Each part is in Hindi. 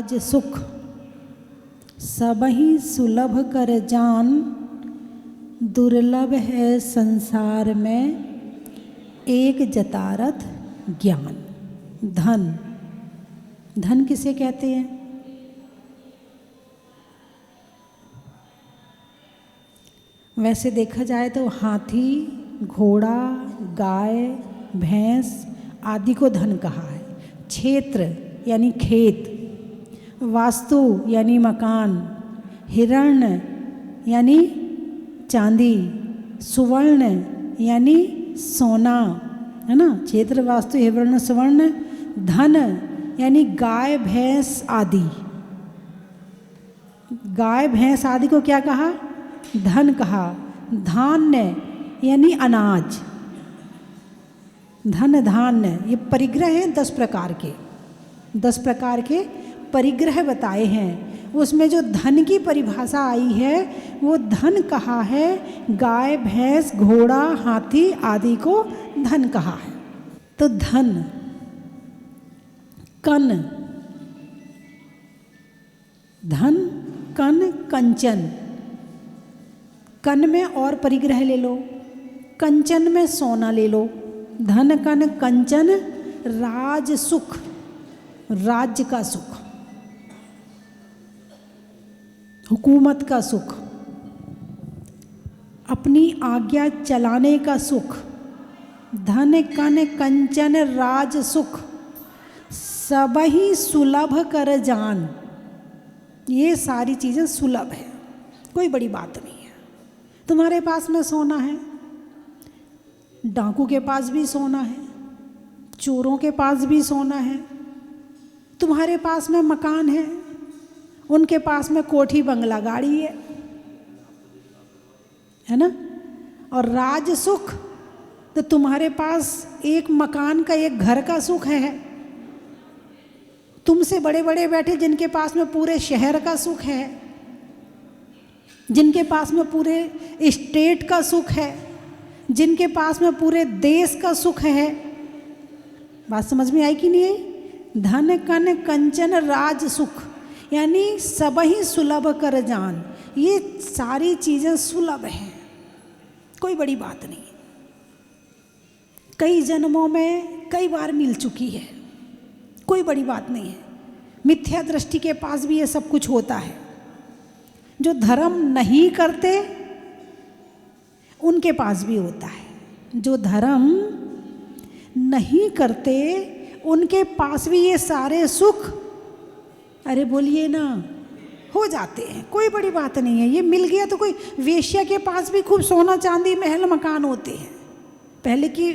राज सुख, सबहि सुलभ कर जान, दुर्लभ है संसार में एक जतारथ ज्ञान। धन, धन किसे कहते हैं? वैसे देखा जाए तो हाथी, घोड़ा, गाय, भैंस आदि को धन कहा है। क्षेत्र यानी खेत, वास्तु यानी मकान, हिरण्य यानी चांदी, सुवर्ण यानी सोना, है ना। क्षेत्र, वास्तु, हिरण्य, सुवर्ण। धन यानी गाय, भैंस आदि। गाय, भैंस आदि को क्या कहा? धन कहा। धान्य यानी अनाज, धन धान्य। ये परिग्रह हैं 10 प्रकार के, 10 प्रकार के परिग्रह बताए हैं। उसमें जो धन की परिभाषा आई है वो धन कहा है गाय, भैंस, घोड़ा, हाथी आदि को धन कहा है। तो धन, कन, धन, कन, कंचन। कन में और परिग्रह ले लो, कंचन में सोना ले लो। धन, कन, कंचन, राज सुख, राज्य का सुख, हुकूमत का सुख, अपनी आज्ञा चलाने का सुख। धन, कन, कंचन, राज सुख, सबहि सुलभ कर जान। ये सारी चीज़ें सुलभ है, कोई बड़ी बात नहीं है। तुम्हारे पास में सोना है, डाकू के पास भी सोना है, चोरों के पास भी सोना है। तुम्हारे पास में मकान है, उनके पास में कोठी, बंगला, गाड़ी है ना। और राज सुख तो तुम्हारे पास एक मकान का, एक घर का सुख है। तुमसे बड़े बड़े बैठे जिनके पास में पूरे शहर का सुख है, जिनके पास में पूरे स्टेट का सुख है, जिनके पास में पूरे देश का सुख है। बात समझ में आई कि नहीं आई? धन, कन, कंचन, राज सुख यानी सबहि सुलभ कर जान। ये सारी चीज़ें सुलभ हैं, कोई बड़ी बात नहीं। कई जन्मों में कई बार मिल चुकी है, कोई बड़ी बात नहीं है। मिथ्या दृष्टि के पास भी ये सब कुछ होता है। जो धर्म नहीं करते उनके पास भी होता है। जो धर्म नहीं करते उनके पास भी ये सारे सुख, अरे बोलिए ना, हो जाते हैं, कोई बड़ी बात नहीं है। ये मिल गया तो कोई वेश्या के पास भी खूब सोना चांदी, महल, मकान होते हैं। पहले की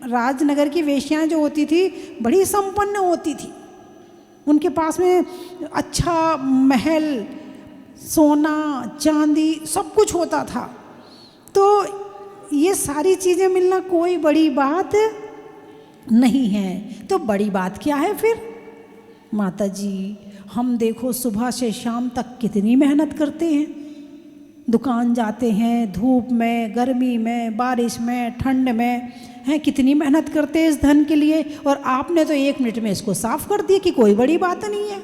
राजनगर की वेश्याएं जो होती थी बड़ी संपन्न होती थी, उनके पास में अच्छा महल, सोना, चांदी सब कुछ होता था। तो ये सारी चीज़ें मिलना कोई बड़ी बात नहीं है। तो बड़ी बात क्या है फिर? माता जी, हम देखो सुबह से शाम तक कितनी मेहनत करते हैं, दुकान जाते हैं, धूप में, गर्मी में, बारिश में, ठंड में, हैं, कितनी मेहनत करते हैं इस धन के लिए। और आपने तो 1 मिनट में इसको साफ कर दिया कि कोई बड़ी बात नहीं है।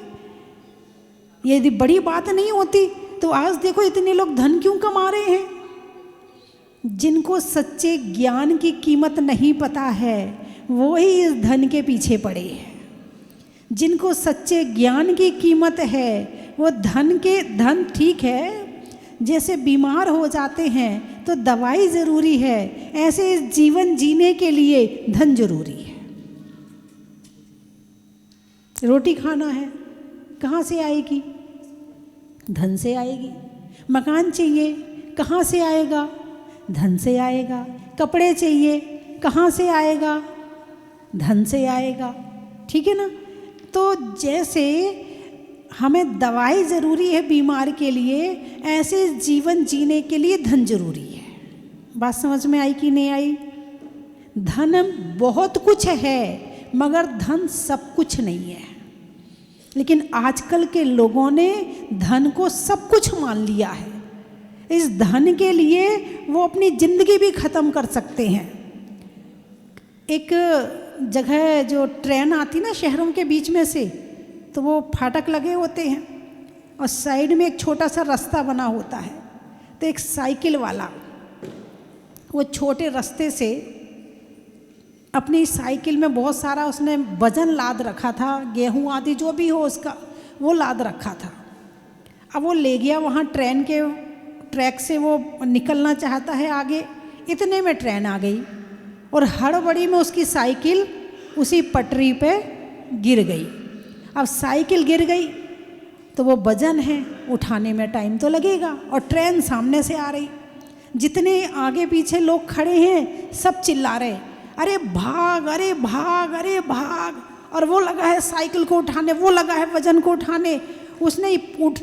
यदि बड़ी बात नहीं होती तो आज देखो इतने लोग धन क्यों कमा रहे हैं। जिनको सच्चे ज्ञान की कीमत नहीं पता है वो ही इस धन के पीछे पड़े हैं। जिनको सच्चे ज्ञान की कीमत है वो धन ठीक है, जैसे बीमार हो जाते हैं तो दवाई ज़रूरी है, ऐसे इस जीवन जीने के लिए धन जरूरी है। रोटी खाना है, कहाँ से आएगी? धन से आएगी। मकान चाहिए, कहाँ से आएगा? धन से आएगा। कपड़े चाहिए, कहाँ से आएगा? धन से आएगा। ठीक है ना। तो जैसे हमें दवाई ज़रूरी है बीमार के लिए, ऐसे जीवन जीने के लिए धन जरूरी है। बात समझ में आई कि नहीं आई? धन बहुत कुछ है मगर धन सब कुछ नहीं है। लेकिन आजकल के लोगों ने धन को सब कुछ मान लिया है। इस धन के लिए वो अपनी ज़िंदगी भी ख़त्म कर सकते हैं। एक जगह जो ट्रेन आती ना शहरों के बीच में से, तो वो फाटक लगे होते हैं और साइड में एक छोटा सा रास्ता बना होता है। तो एक साइकिल वाला वो छोटे रास्ते से अपनी साइकिल में बहुत सारा उसने वजन लाद रखा था, गेहूं आदि जो भी हो उसका वो लाद रखा था। अब वो ले गया वहाँ ट्रेन के ट्रैक से, वो निकलना चाहता है आगे, इतने में ट्रेन आ गई और हड़बड़ी में उसकी साइकिल उसी पटरी पे गिर गई। अब साइकिल गिर गई तो वो वजन है, उठाने में टाइम तो लगेगा और ट्रेन सामने से आ रही। जितने आगे पीछे लोग खड़े हैं सब चिल्ला रहे, अरे भाग, अरे भाग, अरे भाग। और वो लगा है साइकिल को उठाने, वो लगा है वजन को उठाने। उसने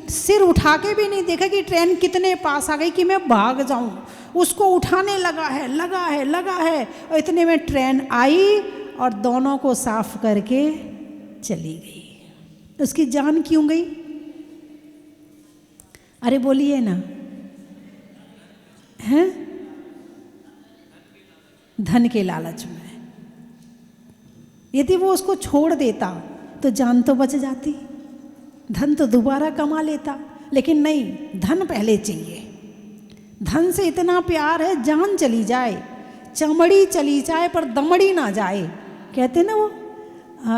सिर उठा के भी नहीं देखा कि ट्रेन कितने पास आ गई कि मैं भाग जाऊं। उसको उठाने लगा है, लगा है, लगा है और इतने में ट्रेन आई और दोनों को साफ करके चली गई। उसकी जान क्यों गई? अरे बोलिए ना, हैं? धन के लालच में। यदि वो उसको छोड़ देता तो जान तो बच जाती, धन तो दोबारा कमा लेता। लेकिन नहीं, धन पहले चाहिए। धन से इतना प्यार है, जान चली जाए, चमड़ी चली जाए पर दमड़ी ना जाए। कहते ना वो,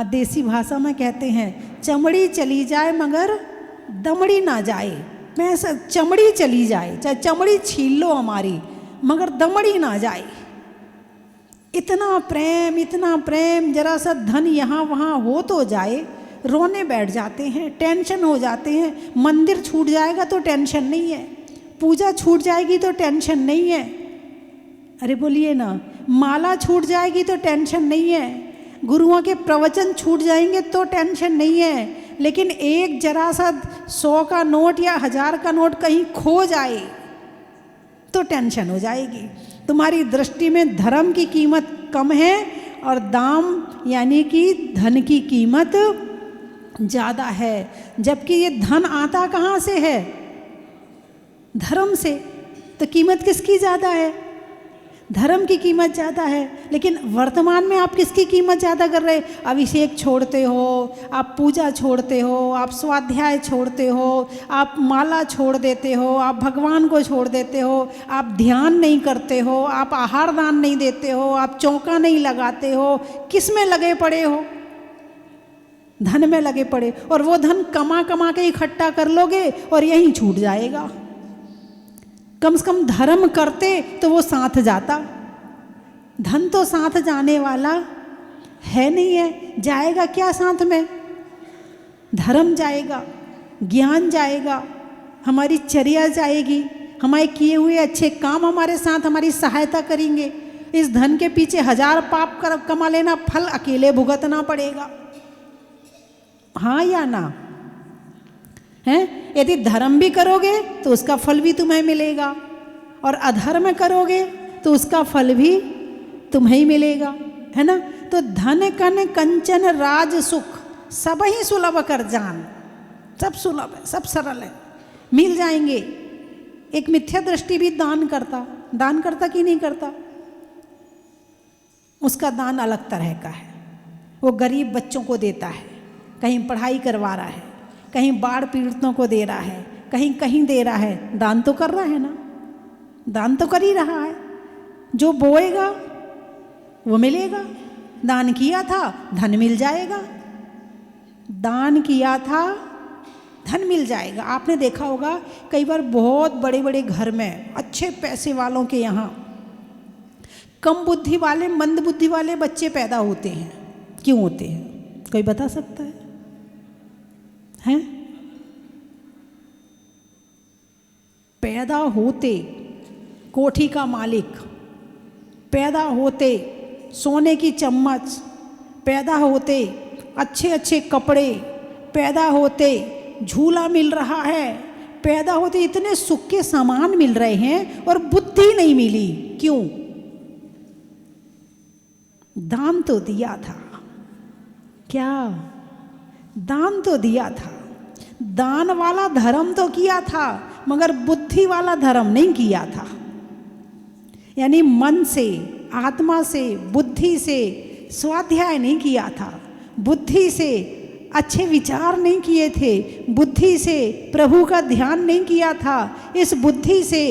देसी भाषा में कहते हैं, चमड़ी चली जाए मगर दमड़ी ना जाए। मैं चमड़ी चली जाए, चाहे चमड़ी छील लो हमारी, मगर दमड़ी ना जाए। इतना प्रेम, इतना प्रेम। जरा सा धन यहाँ वहाँ हो तो जाए, रोने बैठ जाते हैं, टेंशन हो जाते हैं। मंदिर छूट जाएगा तो टेंशन नहीं है, पूजा छूट जाएगी तो टेंशन नहीं है। अरे बोलिए ना, माला छूट जाएगी तो टेंशन नहीं है, गुरुओं के प्रवचन छूट जाएंगे तो टेंशन नहीं है। लेकिन एक जरा सा 100 का नोट या 1000 का नोट कहीं खो जाए तो टेंशन हो जाएगी। तुम्हारी दृष्टि में धर्म की कीमत कम है और दाम यानी कि धन की कीमत ज़्यादा है। जबकि ये धन आता कहाँ से है? धर्म से। तो कीमत किसकी ज़्यादा है? धर्म की कीमत ज़्यादा है। लेकिन वर्तमान में आप किसकी कीमत ज़्यादा कर रहे? अभिषेक छोड़ते हो, आप पूजा छोड़ते हो, आप स्वाध्याय छोड़ते हो, आप माला छोड़ देते हो, आप भगवान को छोड़ देते हो, आप ध्यान नहीं करते हो, आप आहार दान नहीं देते हो, आप चौका नहीं लगाते हो। किस में लगे पड़े हो? धन में लगे पड़े। और वो धन कमा कमा के इकट्ठा कर लोगे और यहीं छूट जाएगा। कम से कम धर्म करते तो वो साथ जाता। धन तो साथ जाने वाला है नहीं है, जाएगा क्या साथ में? धर्म जाएगा, ज्ञान जाएगा, हमारी चर्या जाएगी, हमारे किए हुए अच्छे काम हमारे साथ हमारी सहायता करेंगे। इस धन के पीछे 1000 पाप कमा लेना, फल अकेले भुगतना पड़ेगा। हाँ या ना? हैं? यदि धर्म भी करोगे तो उसका फल भी तुम्हें मिलेगा और अधर्म करोगे तो उसका फल भी तुम्हें ही मिलेगा, है ना? तो धन कन कंचन राज सुख सब ही सुलभ कर जान। सब सुलभ है, सब सरल है, मिल जाएंगे। एक मिथ्या दृष्टि भी दान करता कि नहीं करता? उसका दान अलग तरह का है। वो गरीब बच्चों को देता है, कहीं पढ़ाई करवा रहा है, कहीं बाढ़ पीड़ितों को दे रहा है, कहीं कहीं दे रहा है। दान तो कर रहा है ना, दान तो कर ही रहा है। जो बोएगा वो मिलेगा। दान किया था धन मिल जाएगा, दान किया था धन मिल जाएगा। आपने देखा होगा कई बार बहुत बड़े बड़े घर में अच्छे पैसे वालों के यहाँ कम बुद्धि वाले, मंद बुद्धि वाले बच्चे पैदा होते हैं। क्यों होते हैं? कोई बता सकता है? हैं? पैदा होते कोठी का मालिक, पैदा होते सोने की चम्मच, पैदा होते अच्छे अच्छे कपड़े, पैदा होते झूला मिल रहा है, पैदा होते इतने सुख के सामान मिल रहे हैं और बुद्धि नहीं मिली। क्यों? दान तो दिया था। क्या? दान तो दिया था। दान वाला धर्म तो किया था मगर बुद्धि वाला धर्म नहीं किया था। यानी मन से, आत्मा से, बुद्धि से स्वाध्याय नहीं किया था, बुद्धि से अच्छे विचार नहीं किए थे, बुद्धि से प्रभु का ध्यान नहीं किया था, इस बुद्धि से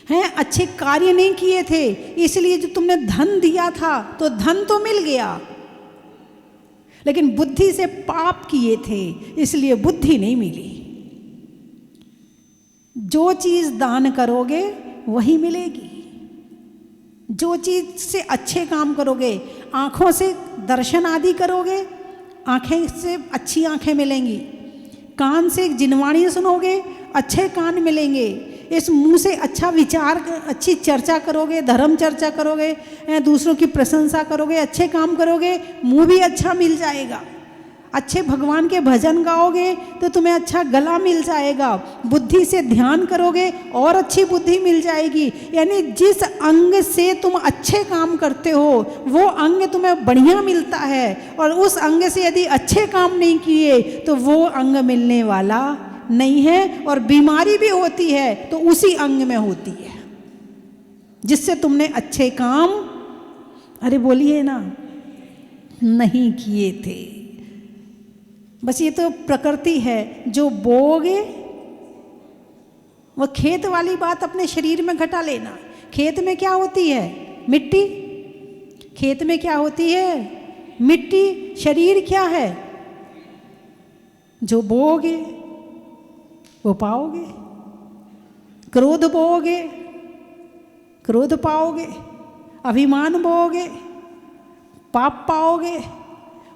हैं अच्छे कार्य नहीं किए थे, इसलिए जो तुमने धन दिया था तो धन तो मिल गया, लेकिन बुद्धि से पाप किए थे इसलिए बुद्धि नहीं मिली। जो चीज़ दान करोगे वही मिलेगी, जो चीज़ से अच्छे काम करोगे, आँखों से दर्शन आदि करोगे, आँखें से अच्छी आँखें मिलेंगी, कान से जिनवाणी सुनोगे, अच्छे कान मिलेंगे, इस मुंह से अच्छा विचार, अच्छी चर्चा करोगे, धर्म चर्चा करोगे, दूसरों की प्रशंसा करोगे, अच्छे काम करोगे, मुंह भी अच्छा मिल जाएगा, अच्छे भगवान के भजन गाओगे तो तुम्हें अच्छा गला मिल जाएगा, बुद्धि से ध्यान करोगे और अच्छी बुद्धि मिल जाएगी। यानी जिस अंग से तुम अच्छे काम करते हो वो अंग तुम्हें बढ़िया मिलता है, और उस अंग से यदि अच्छे काम नहीं किए तो वो अंग मिलने वाला नहीं है, और बीमारी भी होती है तो उसी अंग में होती है जिससे तुमने अच्छे काम, अरे बोलिए ना, नहीं किए थे। बस ये तो प्रकृति है, जो बोओगे वो खेत वाली बात अपने शरीर में घटा लेना। खेत में क्या होती है? मिट्टी। खेत में क्या होती है? मिट्टी। शरीर क्या है? जो बोओगे वो पाओगे। क्रोध बोओगे, क्रोध पाओगे। अभिमान बोओगे, पाप पाओगे।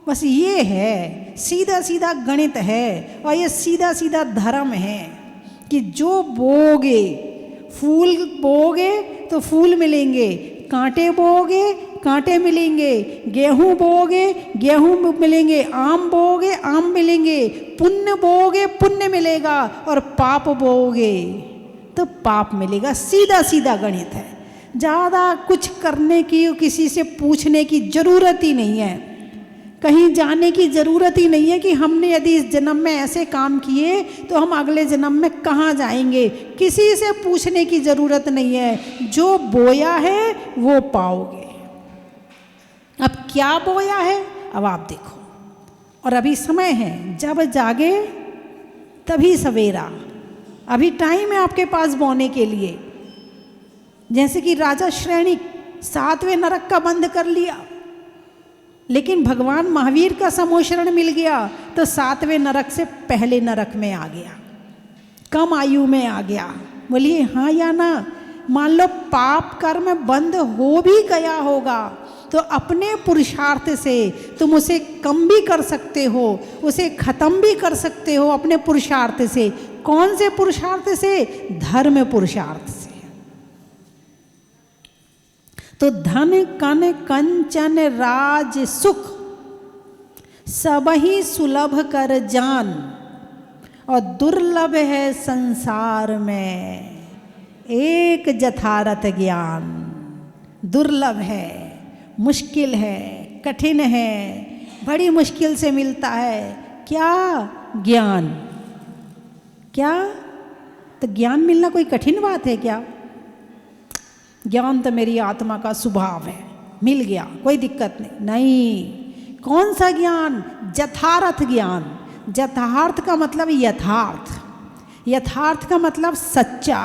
बस ये है, सीधा सीधा गणित है, और ये सीधा सीधा धर्म है कि जो बोओगे, फूल बोओगे तो फूल मिलेंगे, कांटे बोओगे कांटे मिलेंगे, गेहूं बोओगे गेहूं मिलेंगे, आम बोओगे आम मिलेंगे, पुण्य बोओगे पुण्य मिलेगा, और पाप बोओगे तो पाप मिलेगा। सीधा सीधा गणित है, ज़्यादा कुछ करने की, किसी से पूछने की ज़रूरत ही नहीं है, कहीं जाने की ज़रूरत ही नहीं है कि हमने यदि इस जन्म में ऐसे काम किए तो हम अगले जन्म में कहाँ जाएंगे। किसी से पूछने की ज़रूरत नहीं है, जो बोया है वो पाओगे। अब क्या बोया है अब आप देखो, और अभी समय है, जब जागे तभी सवेरा, अभी टाइम है आपके पास बोने के लिए। जैसे कि राजा श्रेणिक 7वें नरक का बंद कर लिया, लेकिन भगवान महावीर का समोशरण मिल गया तो 7वें नरक से पहले नरक में आ गया, कम आयु में आ गया। बोलिए हाँ या ना? मान लो पाप कर्म बंद हो भी गया होगा तो अपने पुरुषार्थ से तुम उसे कम भी कर सकते हो, उसे खत्म भी कर सकते हो अपने पुरुषार्थ से। कौन से पुरुषार्थ से? धर्म पुरुषार्थ से। तो धन कन कंचन राज सुख सबही सुलभ कर जान, और दुर्लभ है संसार में एक जथारथ ज्ञान। दुर्लभ है, मुश्किल है, कठिन है, बड़ी मुश्किल से मिलता है। क्या? ज्ञान। क्या? तो ज्ञान मिलना कोई कठिन बात है क्या? ज्ञान तो मेरी आत्मा का स्वभाव है, मिल गया, कोई दिक्कत नहीं। नहीं, कौन सा ज्ञान? यथार्थ ज्ञान। यथार्थ का मतलब यथार्थ, यथार्थ का मतलब सच्चा,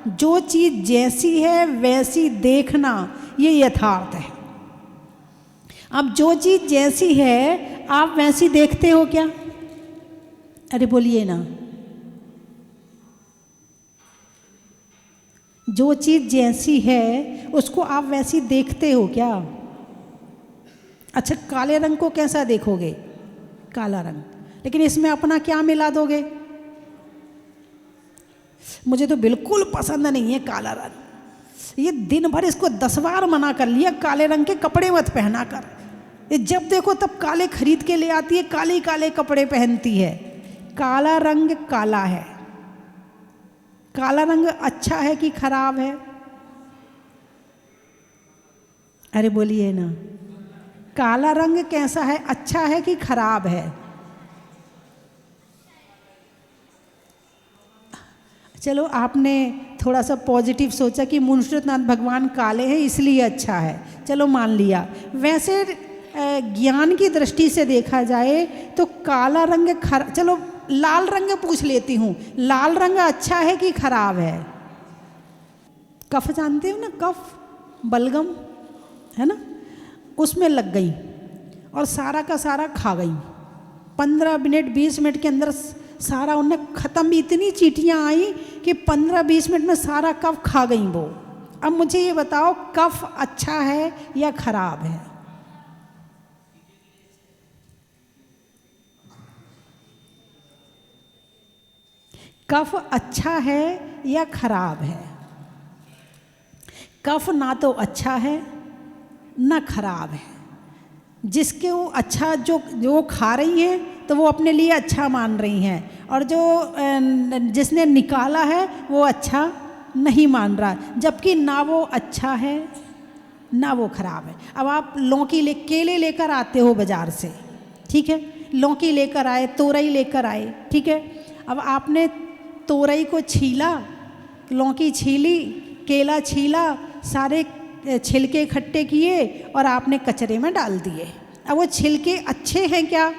जो चीज़ जैसी है वैसी देखना, ये यथार्थ है। अब जो चीज़ जैसी है आप वैसी देखते हो क्या? अरे बोलिए ना। जो चीज़ जैसी है उसको आप वैसी देखते हो क्या? अच्छा, काले रंग को कैसा देखोगे? काला रंग। लेकिन इसमें अपना क्या मिला दोगे? मुझे तो बिल्कुल पसंद नहीं है काला रंग, ये दिन भर इसको 10 बार मना कर लिया, काले रंग के कपड़े मत पहना कर। ये जब देखो तब काले खरीद के ले आती है, काले काले कपड़े पहनती है। काला रंग काला है। काला रंग अच्छा है कि खराब है? अरे बोलिए ना, काला रंग कैसा है? अच्छा है कि खराब है? चलो आपने थोड़ा सा पॉजिटिव सोचा कि मुंशीनाथ भगवान काले हैं इसलिए अच्छा है, चलो मान लिया। वैसे ज्ञान की दृष्टि से देखा जाए तो काला रंग चलो लाल रंग पूछ लेती हूँ, लाल रंग अच्छा है कि खराब है? कफ जानते हो ना, कफ बलगम है ना, उसमें लग गई और सारा का सारा खा गई। 15 मिनट 20 मिनट के अंदर सारा उन्हें ख़त्म, इतनी चींटियाँ आई कि 15-20 मिनट में सारा कफ खा गई वो। अब मुझे ये बताओ, कफ अच्छा है या खराब है? कफ अच्छा है या खराब है? कफ ना तो अच्छा है ना खराब है। जिसके वो अच्छा जो खा रही हैं तो वो अपने लिए अच्छा मान रही हैं, और जो जिसने निकाला है वो अच्छा नहीं मान रहा, जबकि ना वो अच्छा है ना वो खराब है। अब आप केले लेकर आते हो बाज़ार से, ठीक है, लौकी लेकर आए, तोरई लेकर आए, ठीक है। अब आपने तोरई को छीला, लौकी छीली, केला छीला, सारे छिलके इकट्ठे किए और आपने कचरे में डाल दिए। अब वो छिलके अच्छे हैं क्या?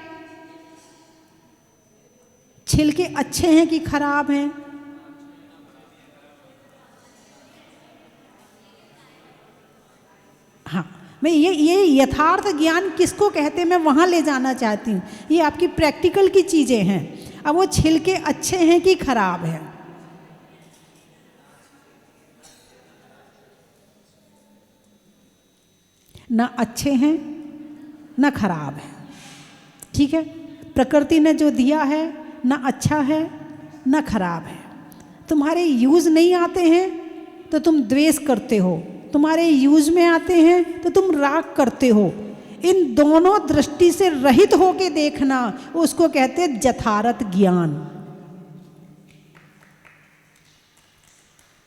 छिलके अच्छे हैं कि खराब हैं? हाँ, मैं ये यथार्थ ज्ञान किसको कहते हैं, मैं वहाँ ले जाना चाहती हूँ। ये आपकी प्रैक्टिकल की चीज़ें हैं। अब वो छिलके अच्छे हैं कि खराब हैं? ना अच्छे हैं ना खराब है, ठीक है। प्रकृति ने जो दिया है ना अच्छा है ना खराब है। तुम्हारे यूज़ नहीं आते हैं तो तुम द्वेष करते हो, तुम्हारे यूज़ में आते हैं तो तुम राग करते हो। इन दोनों दृष्टि से रहित होके देखना, उसको कहते हैं यथार्थ ज्ञान,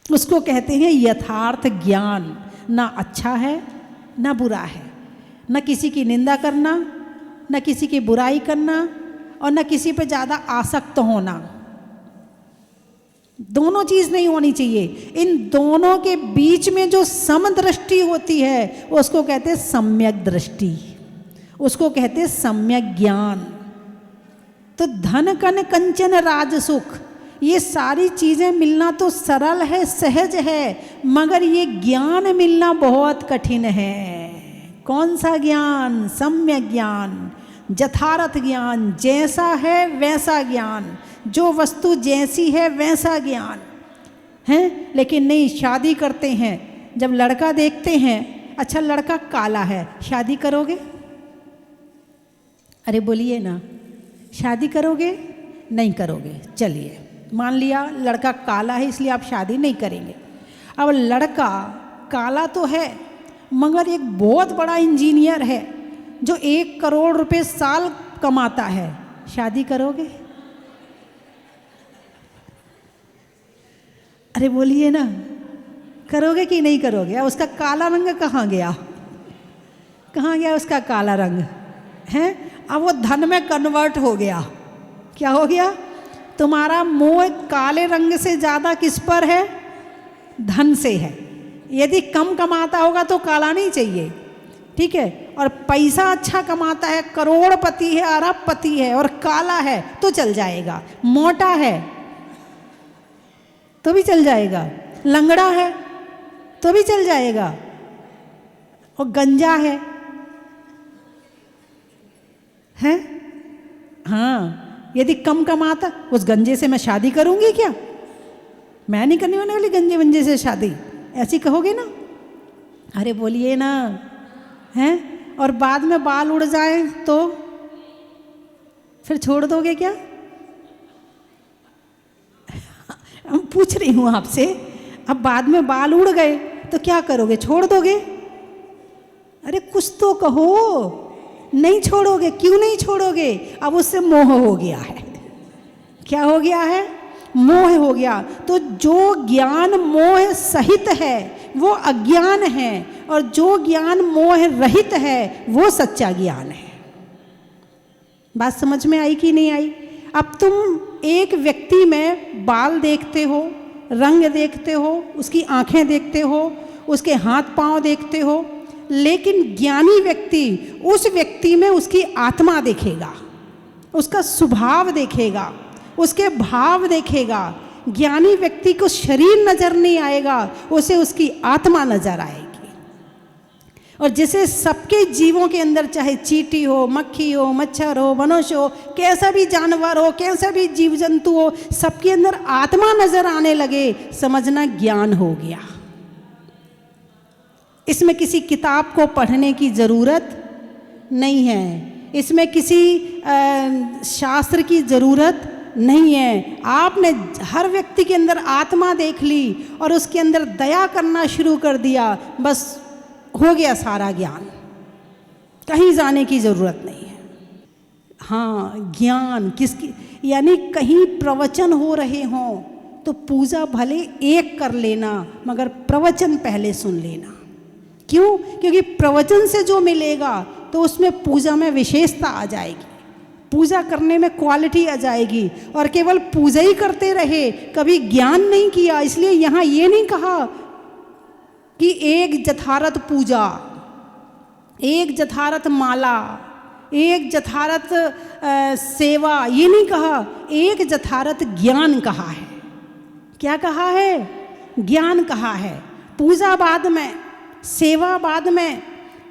उसको कहते हैं यथार्थ ज्ञान। ना अच्छा है ना बुरा है, ना किसी की निंदा करना, ना किसी की बुराई करना, और ना किसी पे ज़्यादा आसक्त होना। दोनों चीज़ नहीं होनी चाहिए। इन दोनों के बीच में जो समदृष्टि होती है उसको कहते हैं सम्यक दृष्टि, उसको कहते हैं सम्यक ज्ञान। तो धन कन कंचन राज सुख, ये सारी चीज़ें मिलना तो सरल है, सहज है, मगर ये ज्ञान मिलना बहुत कठिन है। कौन सा ज्ञान? सम्यक ज्ञान, यथार्थ ज्ञान, जैसा है वैसा ज्ञान, जो वस्तु जैसी है वैसा ज्ञान है। लेकिन नहीं, शादी करते हैं, जब लड़का देखते हैं, अच्छा लड़का काला है, शादी करोगे? अरे बोलिए ना, शादी करोगे? नहीं करोगे। चलिए, मान लिया लड़का काला है इसलिए आप शादी नहीं करेंगे। अब लड़का काला तो है मगर एक बहुत बड़ा इंजीनियर है जो 1 करोड़ रुपए साल कमाता है, शादी करोगे? अरे बोलिए ना, करोगे कि नहीं करोगे? अब उसका काला रंग कहाँ गया? कहाँ गया उसका काला रंग है? अब वो धन में कन्वर्ट हो गया। क्या हो गया? तुम्हारा मोह काले रंग से ज़्यादा किस पर है? धन से है। यदि कम कमाता होगा तो काला नहीं चाहिए, ठीक है। और पैसा अच्छा कमाता है, करोड़पति है, अरबपति है और काला है तो चल जाएगा। मोटा है तो भी चल जाएगा, लंगड़ा है तो भी चल जाएगा, और गंजा है हैं? हाँ, यदि कम कमाता, उस गंजे से मैं शादी करूंगी क्या? मैं नहीं करने वाली गंजे वंजे से शादी, ऐसी कहोगे ना? अरे बोलिए ना, हैं? और बाद में बाल उड़ जाए तो फिर छोड़ दोगे क्या? पूछ रही हूँ आपसे, अब बाद में बाल उड़ गए तो क्या करोगे? छोड़ दोगे? अरे कुछ तो कहो। नहीं छोड़ोगे। क्यों नहीं छोड़ोगे? अब उससे मोह हो गया है। क्या हो गया है? मोह हो गया। तो जो ज्ञान मोह सहित है वो अज्ञान है, और जो ज्ञान मोह रहित है वो सच्चा ज्ञान है। बात समझ में आई कि नहीं आई? अब तुम एक व्यक्ति में बाल देखते हो, रंग देखते हो, उसकी आंखें देखते हो, उसके हाथ पांव देखते हो, लेकिन ज्ञानी व्यक्ति उस व्यक्ति में उसकी आत्मा देखेगा, उसका स्वभाव देखेगा, उसके भाव देखेगा। ज्ञानी व्यक्ति को शरीर नजर नहीं आएगा, उसे उसकी आत्मा नजर आएगी। और जैसे सबके जीवों के अंदर, चाहे चींटी हो, मक्खी हो, मच्छर हो, मनुष्य हो, कैसा भी जानवर हो, कैसा भी जीव जंतु हो, सबके अंदर आत्मा नजर आने लगे, समझना ज्ञान हो गया। इसमें किसी किताब को पढ़ने की जरूरत नहीं है, इसमें किसी शास्त्र की जरूरत नहीं है। आपने हर व्यक्ति के अंदर आत्मा देख ली और उसके अंदर दया करना शुरू कर दिया, बस हो गया सारा ज्ञान, कहीं जाने की जरूरत नहीं है। हाँ, ज्ञान किसकी, यानी कहीं प्रवचन हो रहे हों तो पूजा भले एक कर लेना, मगर प्रवचन पहले सुन लेना। क्यों? क्योंकि प्रवचन से जो मिलेगा तो उसमें पूजा में विशेषता आ जाएगी, पूजा करने में क्वालिटी आ जाएगी। और केवल पूजा ही करते रहे, कभी ज्ञान नहीं किया। इसलिए यहाँ ये नहीं कहा कि एक जथारत पूजा, एक जथारत माला, एक जथारत सेवा, ये नहीं कहा, एक जथारत ज्ञान कहा है। क्या कहा है? ज्ञान कहा है। पूजा बाद में, सेवा बाद में,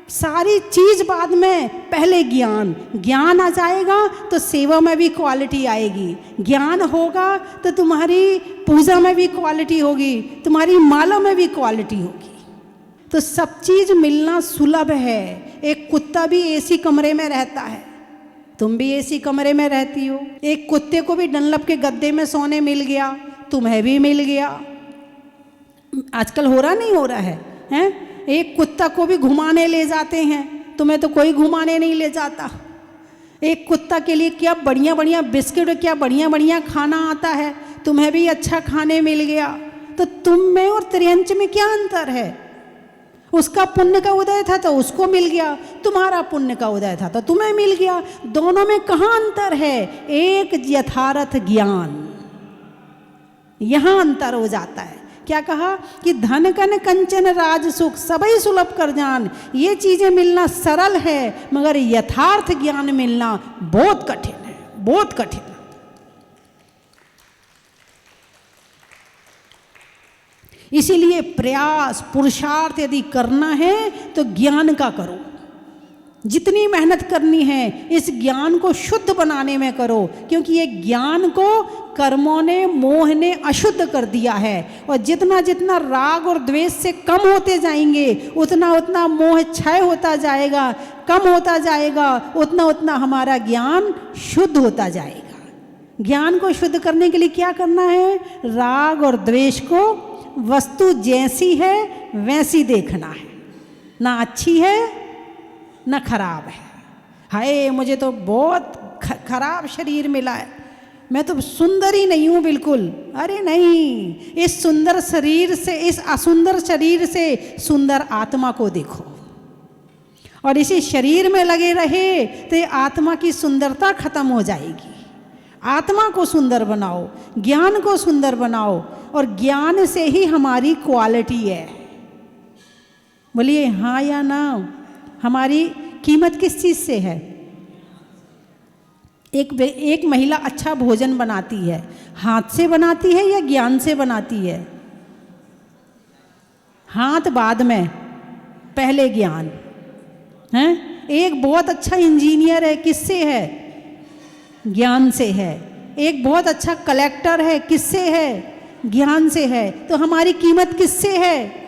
सारी चीज बाद में, पहले ज्ञान। ज्ञान आ जाएगा तो सेवा में भी क्वालिटी आएगी, ज्ञान होगा तो तुम्हारी पूजा में भी क्वालिटी होगी, तुम्हारी माला में भी क्वालिटी होगी। तो सब चीज मिलना सुलभ है। एक कुत्ता भी एसी कमरे में रहता है, तुम भी एसी कमरे में रहती हो। एक कुत्ते को भी डनलप के गद्दे में सोने मिल गया, तुम्हें भी मिल गया। आजकल हो रहा नहीं हो रहा है, हैं? एक कुत्ता को भी घुमाने ले जाते हैं, तुम्हें तो कोई घुमाने नहीं ले जाता। एक कुत्ता के लिए क्या बढ़िया बढ़िया बिस्किट, क्या बढ़िया बढ़िया खाना आता है, तुम्हें भी अच्छा खाने मिल गया। तो तुम में और त्रियंच में क्या अंतर है? उसका पुण्य का उदय था तो उसको मिल गया, तुम्हारा पुण्य का उदय था तो तुम्हें मिल गया। दोनों में कहाँ अंतर है? एक यथार्थ ज्ञान, यहां अंतर हो जाता है। क्या कहा कि धन कन कंचन राज सुख सबई सुलभ कर जान। ये चीजें मिलना सरल है, मगर यथार्थ ज्ञान मिलना बहुत कठिन है, बहुत कठिन। इसीलिए प्रयास पुरुषार्थ यदि करना है तो ज्ञान का करो। जितनी मेहनत करनी है इस ज्ञान को शुद्ध बनाने में करो, क्योंकि ये ज्ञान को कर्मों ने, मोह ने अशुद्ध कर दिया है। और जितना जितना राग और द्वेष से कम होते जाएंगे, उतना उतना मोह क्षय होता जाएगा, कम होता जाएगा, उतना उतना हमारा ज्ञान शुद्ध होता जाएगा। ज्ञान को शुद्ध करने के लिए क्या करना है? राग और द्वेष को वस्तु जैसी है वैसी देखना है, ना अच्छी है ना खराब है। हाय, मुझे तो बहुत खराब शरीर मिला है, मैं तो सुंदर ही नहीं हूँ बिल्कुल। अरे नहीं, इस सुंदर शरीर से, इस असुंदर शरीर से सुंदर आत्मा को देखो। और इसी शरीर में लगे रहे तो ये आत्मा की सुंदरता खत्म हो जाएगी। आत्मा को सुंदर बनाओ, ज्ञान को सुंदर बनाओ, और ज्ञान से ही हमारी क्वालिटी है। बोलिए हाँ या ना? हमारी कीमत किस चीज़ से है? एक महिला अच्छा भोजन बनाती है, हाथ से बनाती है या ज्ञान से बनाती है? हाथ बाद में, पहले ज्ञान है। एक बहुत अच्छा इंजीनियर है, किससे है? ज्ञान से है। एक बहुत अच्छा कलेक्टर है, किससे है? ज्ञान से है। तो हमारी कीमत किससे है?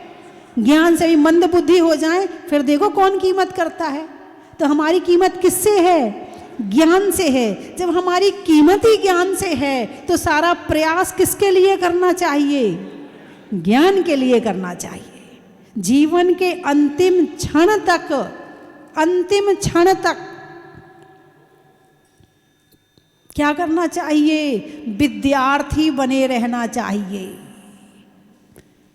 ज्ञान से। भी मंद बुद्धि हो जाए फिर देखो कौन कीमत करता है। तो हमारी कीमत किससे है? ज्ञान से है। जब हमारी कीमत ही ज्ञान से है तो सारा प्रयास किसके लिए करना चाहिए? ज्ञान के लिए करना चाहिए। जीवन के अंतिम क्षण तक, अंतिम क्षण तक क्या करना चाहिए? विद्यार्थी बने रहना चाहिए।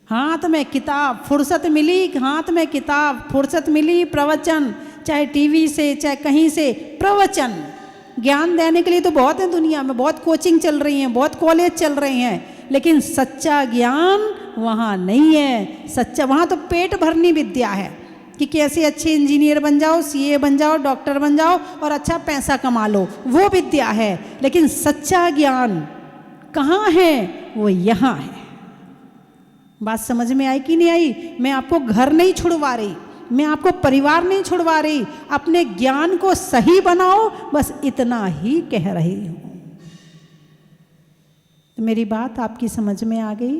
हाथ में किताब, फुर्सत मिली हाथ में किताब, फुर्सत मिली प्रवचन, चाहे टीवी से चाहे कहीं से प्रवचन। ज्ञान देने के लिए तो बहुत है दुनिया में, बहुत कोचिंग चल रही हैं, बहुत कॉलेज चल रहे हैं, लेकिन सच्चा ज्ञान वहाँ नहीं है। सच्चा वहाँ तो पेट भरनी विद्या है, कि कैसे अच्छे इंजीनियर बन जाओ, सीए बन जाओ, डॉक्टर बन जाओ और अच्छा पैसा कमा लो, वो विद्या है। लेकिन सच्चा ज्ञान कहाँ है? वो यहाँ है। बात समझ में आई कि नहीं आई? मैं आपको घर नहीं छुड़वा रही, मैं आपको परिवार नहीं छुड़वा रही, अपने ज्ञान को सही बनाओ, बस इतना ही कह रही हूं। तो मेरी बात आपकी समझ में आ गई?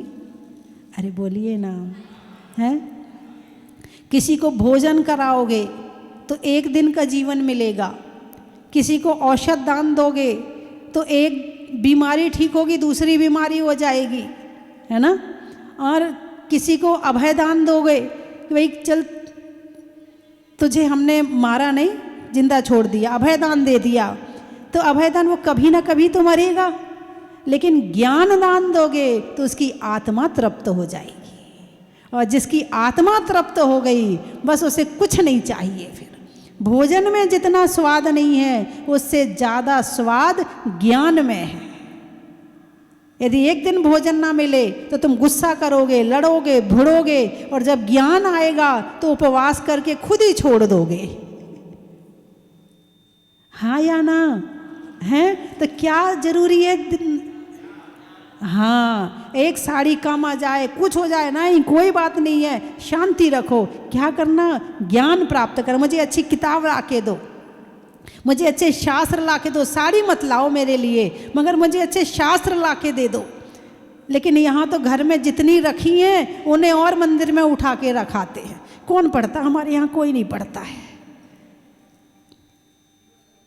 अरे बोलिए ना, है? किसी को भोजन कराओगे तो एक दिन का जीवन मिलेगा, किसी को औषध दान दोगे तो एक बीमारी ठीक होगी, दूसरी बीमारी हो जाएगी, है ना? और किसी को अभय दान दोगे कि भाई चल तुझे हमने मारा नहीं, जिंदा छोड़ दिया, अभय दान दे दिया, तो अभय दान वो कभी ना कभी तो मरेगा। लेकिन ज्ञान दान दोगे तो उसकी आत्मा तृप्त हो जाएगी, और जिसकी आत्मा तृप्त हो गई बस उसे कुछ नहीं चाहिए। फिर भोजन में जितना स्वाद नहीं है उससे ज़्यादा स्वाद ज्ञान में है। यदि एक दिन भोजन ना मिले तो तुम गुस्सा करोगे, लड़ोगे, भिड़ोगे, और जब ज्ञान आएगा तो उपवास करके खुद ही छोड़ दोगे। हाँ या ना? है तो क्या जरूरी है? हाँ, एक साड़ी कम आ जाए, कुछ हो जाए, नहीं कोई बात नहीं है, शांति रखो। क्या करना? ज्ञान प्राप्त कर। मुझे अच्छी किताब ला के दो, मुझे अच्छे शास्त्र ला के दो, साड़ी मत लाओ मेरे लिए, मगर मुझे अच्छे शास्त्र ला के दे दो। लेकिन यहाँ तो घर में जितनी रखी हैं उन्हें और मंदिर में उठा के रखाते हैं। कौन पढ़ता? हमारे यहाँ कोई नहीं पढ़ता है।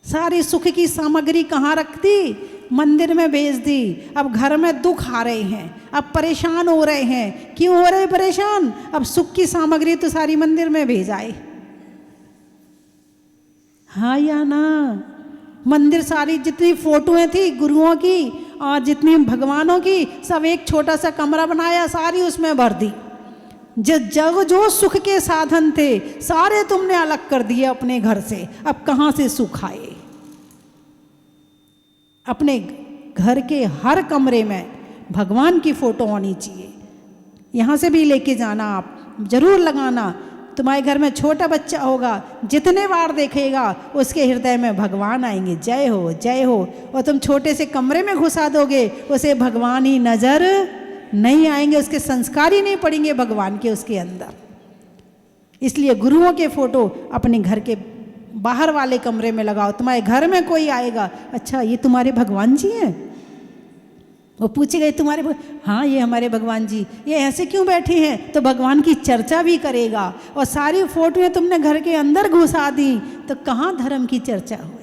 सारी सुख की सामग्री कहाँ रखती? मंदिर में भेज दी। अब घर में दुख आ रहे हैं, अब परेशान हो रहे हैं। क्यों हो रहे परेशान? अब सुख की सामग्री तो सारी मंदिर में भेजाए। हाँ या ना? मंदिर सारी जितनी फोटोएं थी गुरुओं की और जितनी भगवानों की, सब एक छोटा सा कमरा बनाया, सारी उसमें भर दी। जो सुख के साधन थे सारे तुमने अलग कर दिए अपने घर से। अब कहाँ से सुख आए? अपने घर के हर कमरे में भगवान की फोटो होनी चाहिए। यहाँ से भी लेके जाना, आप जरूर लगाना। तुम्हारे घर में छोटा बच्चा होगा, जितने बार देखेगा उसके हृदय में भगवान आएंगे, जय हो जय हो। और तुम छोटे से कमरे में घुसा दोगे, उसे भगवान ही नजर नहीं आएंगे, उसके संस्कार ही नहीं पड़ेंगे भगवान के उसके अंदर। इसलिए गुरुओं के फोटो अपने घर के बाहर वाले कमरे में लगाओ। तुम्हारे घर में कोई आएगा, अच्छा ये तुम्हारे भगवान जी हैं? वो पूछेगा तुम्हारे, हाँ ये हमारे भगवान जी, ये ऐसे क्यों बैठे हैं? तो भगवान की चर्चा भी करेगा। और सारी फोटोएं तुमने घर के अंदर घुसा दी तो कहाँ धर्म की चर्चा होएगी?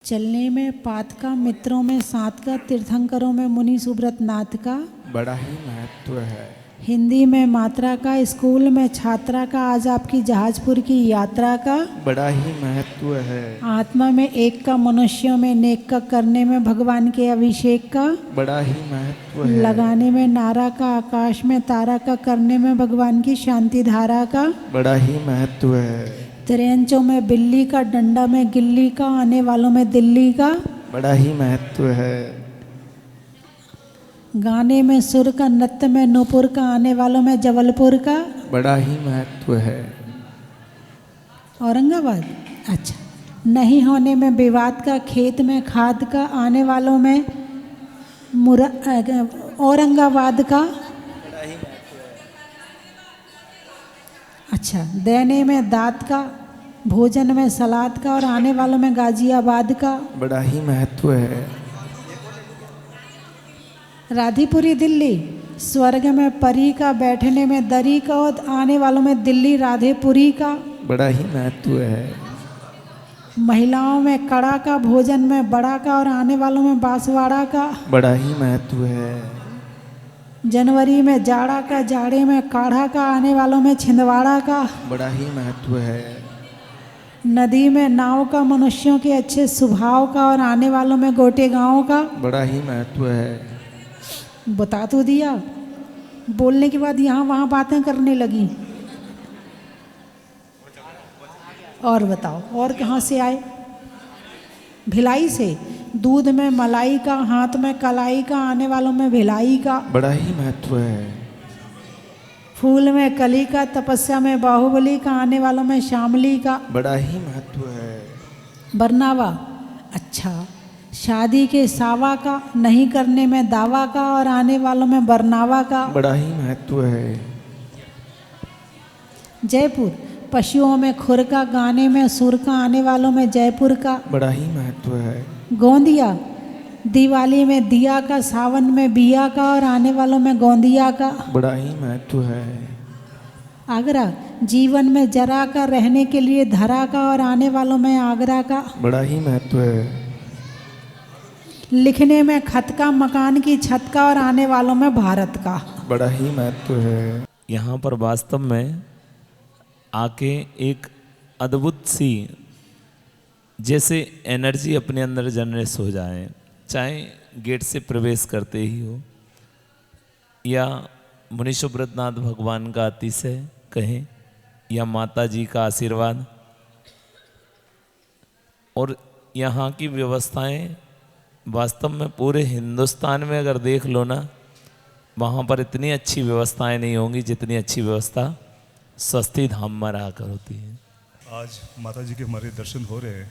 चलने में पात का, मित्रों में साथ का, तीर्थंकरों में मुनि सुब्रत नाथ का बड़ा ही महत्व है। हिंदी में मात्रा का, स्कूल में छात्रा का, आज आपकी जहाजपुर की यात्रा का बड़ा ही महत्व है। आत्मा में एक का, मनुष्यों में नेक का, करने में भगवान के अभिषेक का बड़ा ही महत्व है। लगाने में नारा का, आकाश में तारा का, करने में भगवान की शांति धारा का बड़ा ही महत्व है। त्रियंचों में बिल्ली का, डंडा में गिल्ली का, आने वालों में दिल्ली का बड़ा ही महत्व है। गाने में सुर का, नृत्य में नूपुर का, आने वालों में जबलपुर का बड़ा ही महत्व है। औरंगाबाद, अच्छा। नहीं होने में विवाद का, खेत में खाद का, आने वालों में औरंगाबाद का अच्छा। देने में दात का, भोजन में सलाद का, और आने वालों में गाजियाबाद का बड़ा ही महत्व है। राधीपुरी दिल्ली, स्वर्ग में परी का, बैठने में दरी का, और आने वालों में दिल्ली राधेपुरी का बड़ा ही महत्व है। महिलाओं में कड़ा का, भोजन में बड़ा का, और आने वालों में बांसवाड़ा का बड़ा ही महत्व है। जनवरी में जाड़ा का, जाड़े में काढ़ा का, आने वालों में छिंदवाड़ा का बड़ा ही महत्व है। नदी में नाव का, मनुष्यों के अच्छे स्वभाव का, और आने वालों में गोटे गाँव का बड़ा ही महत्व है। बता तो दिया, बोलने के बाद यहाँ वहाँ बातें करने लगी। और बताओ, और कहाँ से आए? भिलाई से। दूध में मलाई का, हाथ में कलाई का, आने वालों में भिलाई का बड़ा ही महत्व है। फूल में कली का, तपस्या में बाहुबली का, आने वालों में शामली का। बड़ा ही महत्व है। बरनावा, अच्छा। शादी के सावा का, नहीं करने में दावा का, और आने वालों में बरनावा का। बड़ा ही महत्व है। जयपुर, पशुओं में खुर का, गाने में सुर का, आने वालों में जयपुर का। बड़ा ही महत्व है। गोंदिया, दिवाली में दिया का, सावन में बिया का, और आने वालों में गोंदिया का। बड़ा ही महत्व है। आगरा, जीवन में जरा का, रहने के लिए धरा का, और आने वालों में आगरा का। बड़ा ही महत्व है। लिखने में खत का, मकान की छत का, और आने वालों में भारत का। बड़ा ही महत्व है। यहाँ पर वास्तव में आके एक अद्भुत सी जैसे एनर्जी अपने अंदर जनरेट हो जाए, चाहे गेट से प्रवेश करते ही हो या मुनि सुब्रतनाथ भगवान का अतिशय कहें या माता जी का आशीर्वाद, और यहाँ की व्यवस्थाएं वास्तव में पूरे हिंदुस्तान में अगर देख लो ना, वहाँ पर इतनी अच्छी व्यवस्थाएं नहीं होंगी जितनी अच्छी व्यवस्था स्वस्ति धाम में रहा कर होती है। आज माता जी के हमारे दर्शन हो रहे हैं।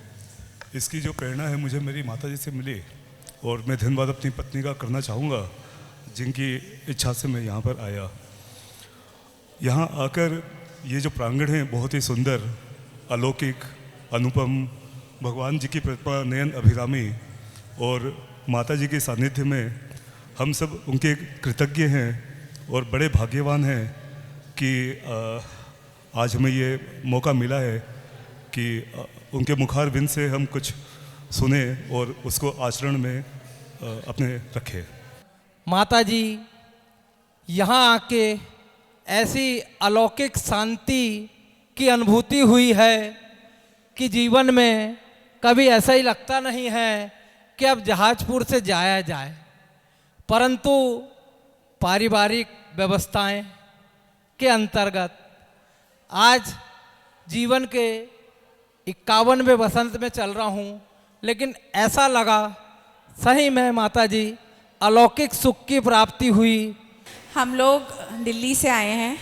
इसकी जो प्रेरणा है मुझे मेरी माता जी से मिली, और मैं धन्यवाद अपनी पत्नी का करना चाहूँगा जिनकी इच्छा से मैं यहाँ पर आया। यहाँ आकर ये जो प्रांगण है बहुत ही सुंदर, अलौकिक, अनुपम, भगवान जी की प्रतिमा नयन अभिरामी, और माता जी के सानिध्य में हम सब उनके कृतज्ञ हैं और बड़े भाग्यवान हैं कि आज हमें ये मौका मिला है कि उनके मुखारबिंद से हम कुछ सुने और उसको आचरण में अपने रखें। माता जी यहाँ आके ऐसी अलौकिक शांति की अनुभूति हुई है कि जीवन में कभी ऐसा ही लगता नहीं है कि अब जहाजपुर से जाया जाए, परंतु पारिवारिक व्यवस्थाएं के अंतर्गत आज जीवन के 51वें वसंत में चल रहा हूँ, लेकिन ऐसा लगा सही में माता जी अलौकिक सुख की प्राप्ति हुई। हम लोग दिल्ली से आए हैं,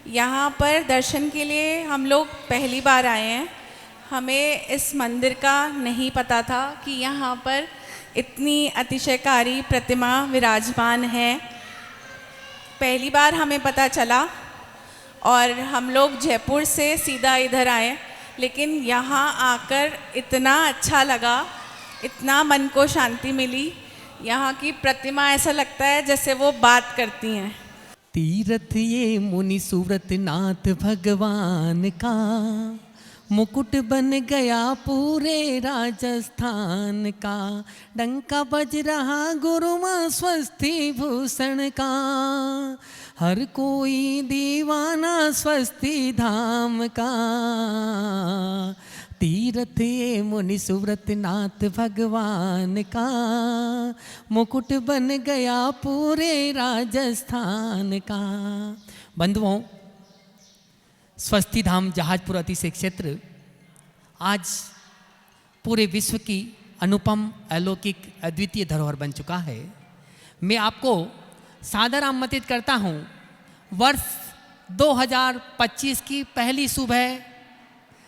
यहाँ पर दर्शन के लिए हम लोग पहली बार आए हैं। हमें इस मंदिर का नहीं पता था कि यहाँ पर इतनी अतिशयकारी प्रतिमा विराजमान है। पहली बार हमें पता चला और हम लोग जयपुर से सीधा इधर आए, लेकिन यहाँ आकर इतना अच्छा लगा, इतना मन को शांति मिली। यहाँ की प्रतिमा ऐसा लगता है जैसे वो बात करती हैं। तीरथ ये मुनि सुव्रतनाथ भगवान का, मुकुट बन गया पूरे राजस्थान का, डंका बज रहा गुरुमा स्वस्ति भूषण का, हर कोई दीवाना स्वस्ति धाम का। तीरथ ये मुनि सुव्रतनाथ भगवान का, मुकुट बन गया पूरे राजस्थान का। बंधुओं, स्वस्ति धाम जहाजपुर अतिशय क्षेत्र आज पूरे विश्व की अनुपम, अलौकिक, अद्वितीय धरोहर बन चुका है। मैं आपको सादर आमंत्रित करता हूँ वर्ष 2025 की पहली सुबह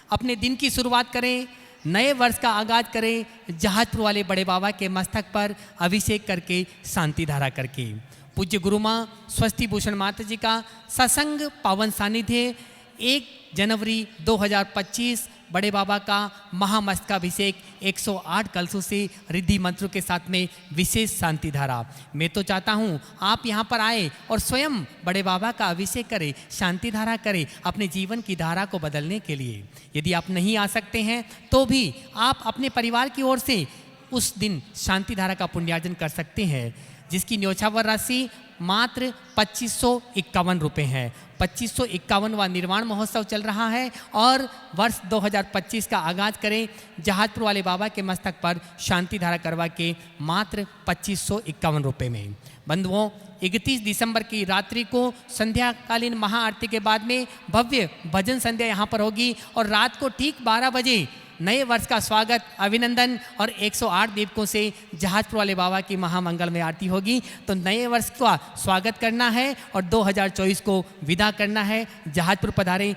अपने दिन की शुरुआत करें, नए वर्ष का आगाज करें जहाजपुर वाले बड़े बाबा के मस्तक पर अभिषेक करके, शांति धारा करके। पूज्य गुरु माँ स्वस्ति भूषण माता जी का सत्संग पावन सानिध्य 1 जनवरी 2025 बड़े बाबा का महामस्तकाभिषेक 108 कलशों से रिद्धि मंत्रों के साथ में विशेष शांति धारा। मैं तो चाहता हूँ आप यहाँ पर आए और स्वयं बड़े बाबा का अभिषेक करें, शांति धारा करें अपने जीवन की धारा को बदलने के लिए। यदि आप नहीं आ सकते हैं तो भी आप अपने परिवार की ओर से उस दिन शांति धारा का पुण्यार्जन कर सकते हैं, जिसकी न्यौछावर राशि मात्र 2551 रुपये है। 2551वां निर्वाण महोत्सव चल रहा है और वर्ष 2025 का आगाज करें जहाजपुर वाले बाबा के मस्तक पर शांति धारा करवा के मात्र 2551 रुपये में। बंधुओं, 31 दिसंबर की रात्रि को संध्याकालीन महाआरती के बाद में भव्य भजन संध्या यहाँ पर होगी और रात को ठीक 12 बजे नए वर्ष का स्वागत, अभिनंदन और 108 दीपकों से जहाजपुर वाले बाबा की महामंगल में आरती होगी। तो नए वर्ष का स्वागत करना है और 2024 को विदा करना है। जहाजपुर पधारें।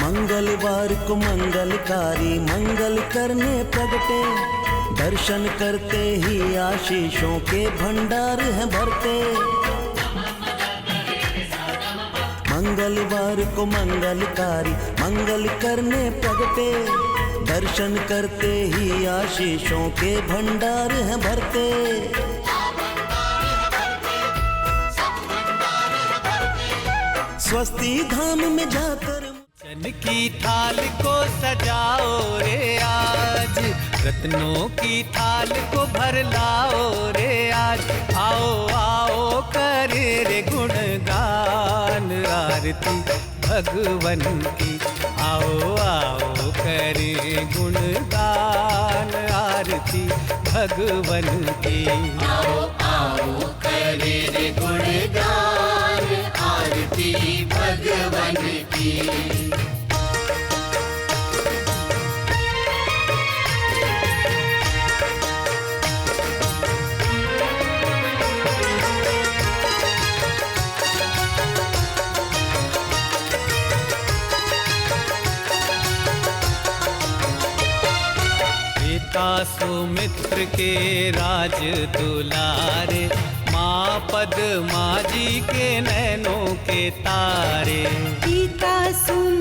मंगलवार को मंगलकारी मंगल करने प्रगटे, दर्शन करते ही आशीषों के भंडार हैं भरते। मंगलवार को मंगलकारी मंगल करने प्रगटे, दर्शन करते ही आशीषों के भंडार हैं भरते। स्वस्ति धाम में जाकर चन की थाल को सजाओ रे आज, रत्नों की थाल को भर लाओ रे आज। आओ आओ करे रे गुणगान आरती भगवन की, आओ आओ करे गुणगान आरती भगवन की। आओ आओ करे रे गुणगान आरती भगवन की। सुमित्र के राज दुलारे, माँ पद्मा जी के नैनों के तारे। पिता सुमित्र